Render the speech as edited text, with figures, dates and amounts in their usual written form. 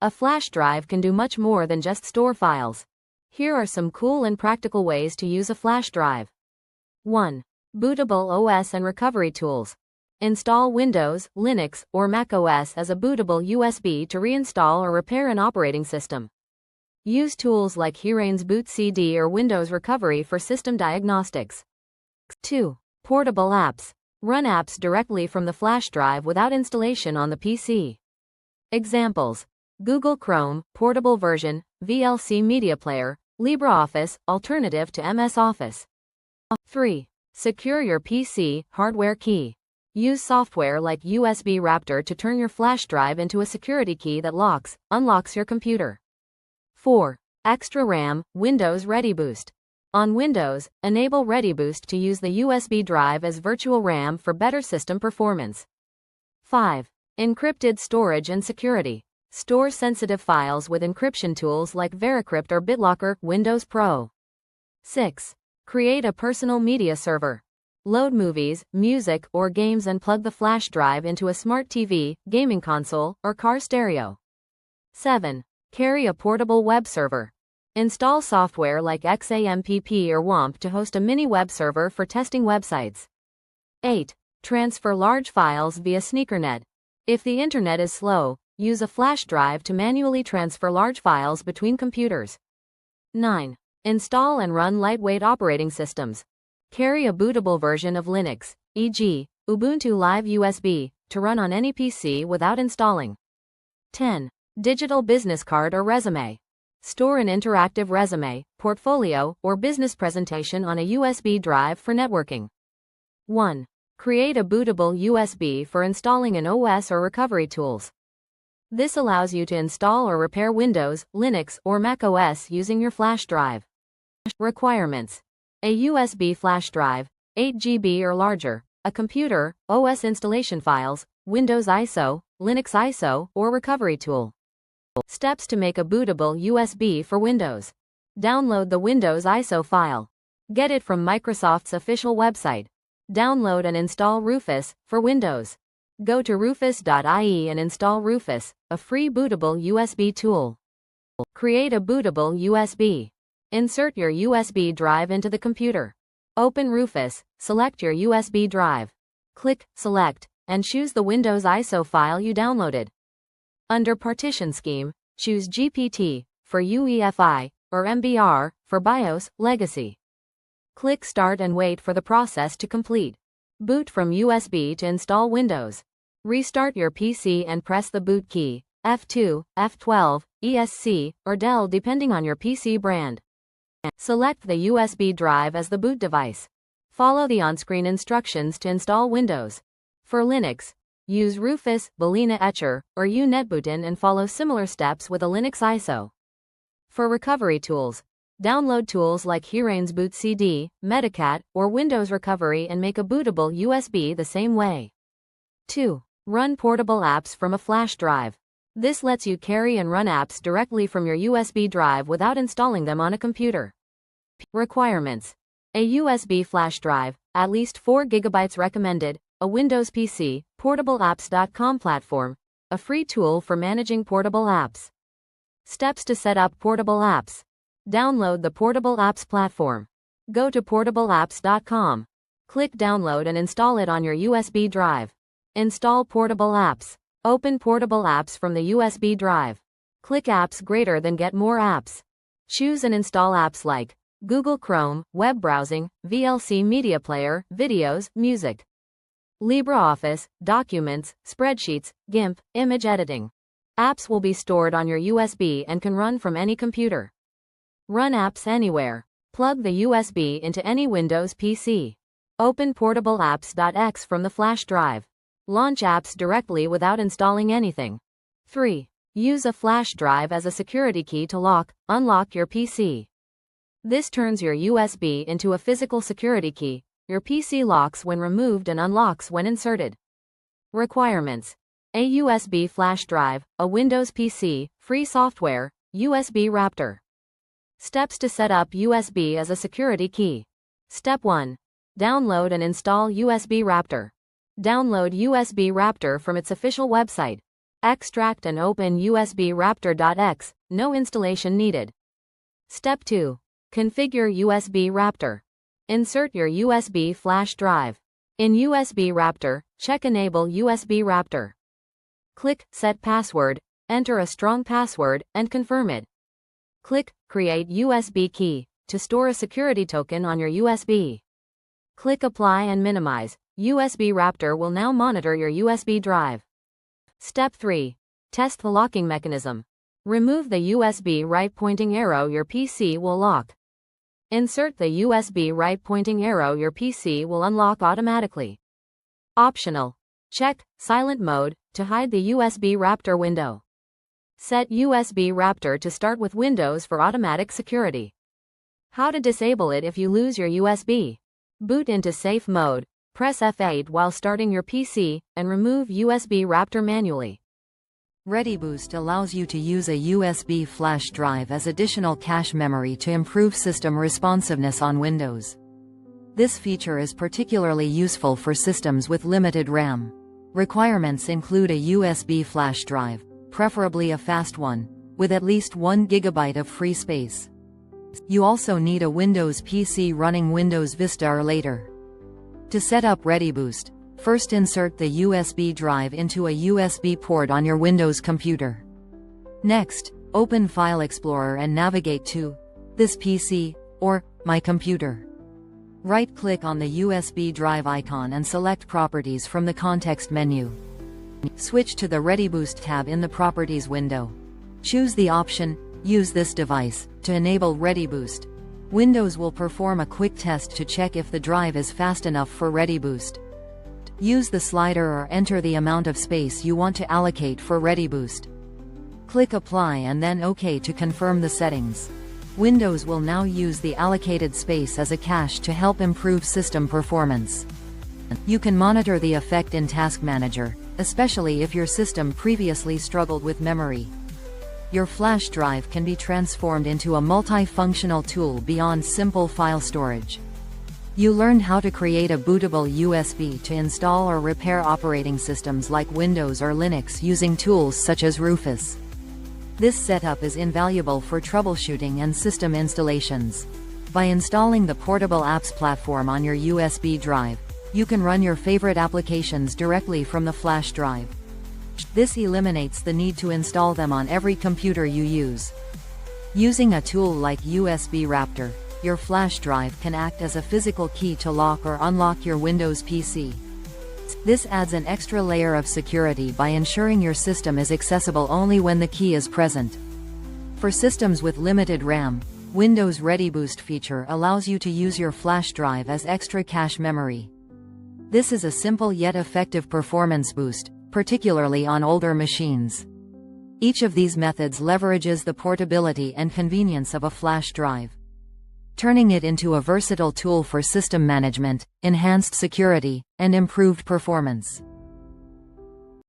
A flash drive can do much more than just store files. Here are some cool and practical ways to use a flash drive. 1. Bootable OS and recovery tools. Install Windows, Linux, or Mac OS as a bootable USB to reinstall or repair an operating system. Use tools like Hirane's Boot CD or Windows Recovery for system diagnostics. 2. Portable apps. Run apps directly from the flash drive without installation on the PC. Examples: Google Chrome, portable version, VLC Media Player, LibreOffice, alternative to MS Office. 3. Secure your PC, hardware key. Use software like USB Raptor to turn your flash drive into a security key that unlocks your computer. 4. Extra RAM, Windows ReadyBoost. On Windows, enable ReadyBoost to use the USB drive as virtual RAM for better system performance. 5. Encrypted storage and security. Store sensitive files with encryption tools like VeriCrypt or BitLocker, Windows Pro. 6. Create a personal media server. Load movies, music, or games and plug the flash drive into a smart TV, gaming console, or car stereo. 7. Carry a portable web server. Install software like XAMPP or WAMP to host a mini web server for testing websites. 8. Transfer large files via SneakerNet. If the internet is slow, use a flash drive to manually transfer large files between computers. 9. Install and run lightweight operating systems. Carry a bootable version of Linux, e.g., Ubuntu Live USB, to run on any PC without installing. 10. Digital business card or resume. Store an interactive resume, portfolio, or business presentation on a USB drive for networking. 1. Create a bootable USB for installing an OS or recovery tools. This allows you to install or repair Windows, Linux, or Mac OS using your flash drive. Requirements: a USB flash drive, 8 GB or larger, a computer, OS installation files, Windows ISO, Linux ISO, or recovery tool. Steps to make a bootable USB for Windows. Download the Windows ISO file. Get it from Microsoft's official website. Download and install Rufus for Windows. Go to rufus.ie and install Rufus, a free bootable USB tool. Create a bootable USB. Insert your USB drive into the computer. Open Rufus, select your USB drive. Click Select, and choose the Windows ISO file you downloaded. Under Partition Scheme, choose GPT for UEFI, or MBR for BIOS, Legacy. Click Start and wait for the process to complete. Boot from USB to install Windows. Restart your PC and press the boot key, F2, F12, ESC, or Del depending on your PC brand. Select the USB drive as the boot device. Follow the on-screen instructions to install Windows. For Linux, use Rufus, Balena Etcher, or uNetbootin and follow similar steps with a Linux ISO. For recovery tools, download tools like Hirane's Boot CD, Medicat, or Windows Recovery and make a bootable USB the same way. 2. Run portable apps from a flash drive. This lets you carry and run apps directly from your USB drive without installing them on a computer. Requirements: a USB flash drive, at least 4 GB recommended, a Windows PC, portableapps.com platform, a free tool for managing portable apps. Steps to set up portable apps. Download the Portable Apps platform. Go to portableapps.com. Click Download and install it on your USB drive. Install portable apps. Open portable apps from the USB drive. Click Apps greater than Get More apps. Choose and install apps like Google Chrome, web browsing, VLC Media Player, videos, music, LibreOffice, documents, spreadsheets, GIMP, image editing. Apps will be stored on your USB and can run from any computer. Run apps anywhere. Plug the USB into any Windows PC. Open portableapps.exe from the flash drive. Launch apps directly without installing anything. 3. Use a flash drive as a security key to unlock your PC. This turns your USB into a physical security key. Your PC locks when removed and unlocks when inserted. Requirements: a USB flash drive, a Windows PC, free software, USB Raptor. Steps to set up USB as a security key. Step 1. Download and install USB Raptor. Download USB Raptor from its official website. Extract and open USB Raptor.exe, no installation needed. Step 2. Configure USB Raptor. Insert your USB flash drive. In USB Raptor, check Enable USB Raptor. Click Set Password, enter a strong password, and confirm it. Click Create USB Key to store a security token on your USB. Click Apply and Minimize. USB Raptor will now monitor your USB drive. Step 3. Test the locking mechanism. Remove the USB right pointing arrow, your PC will lock. Insert the USB right pointing arrow, your PC will unlock automatically. Optional. Check Silent Mode to hide the USB Raptor window. Set USB Raptor to start with Windows for automatic security. How to disable it if you lose your USB. Boot into safe mode. Press F8 while starting your PC, and remove USB Raptor manually. ReadyBoost allows you to use a USB flash drive as additional cache memory to improve system responsiveness on Windows. This feature is particularly useful for systems with limited RAM. Requirements include a USB flash drive, preferably a fast one, with at least 1 GB of free space. You also need a Windows PC running Windows Vista or later. To set up ReadyBoost, first insert the USB drive into a USB port on your Windows computer. Next, open File Explorer and navigate to This PC or My Computer. Right-click on the USB drive icon and select Properties from the context menu. Switch to the ReadyBoost tab in the Properties window. Choose the option Use this device to enable ReadyBoost. Windows will perform a quick test to check if the drive is fast enough for ReadyBoost. Use the slider or enter the amount of space you want to allocate for ReadyBoost. Click Apply and then OK to confirm the settings. Windows will now use the allocated space as a cache to help improve system performance. You can monitor the effect in Task Manager, especially if your system previously struggled with memory. Your flash drive can be transformed into a multifunctional tool beyond simple file storage. You learned how to create a bootable USB to install or repair operating systems like Windows or Linux using tools such as Rufus. This setup is invaluable for troubleshooting and system installations. By installing the Portable Apps platform on your USB drive, you can run your favorite applications directly from the flash drive. This eliminates the need to install them on every computer you use. Using a tool like USB Raptor, your flash drive can act as a physical key to lock or unlock your Windows PC. This adds an extra layer of security by ensuring your system is accessible only when the key is present. For systems with limited RAM, Windows ReadyBoost feature allows you to use your flash drive as extra cache memory. This is a simple yet effective performance boost, particularly on older machines. Each of these methods leverages the portability and convenience of a flash drive, turning it into a versatile tool for system management, enhanced security, and improved performance.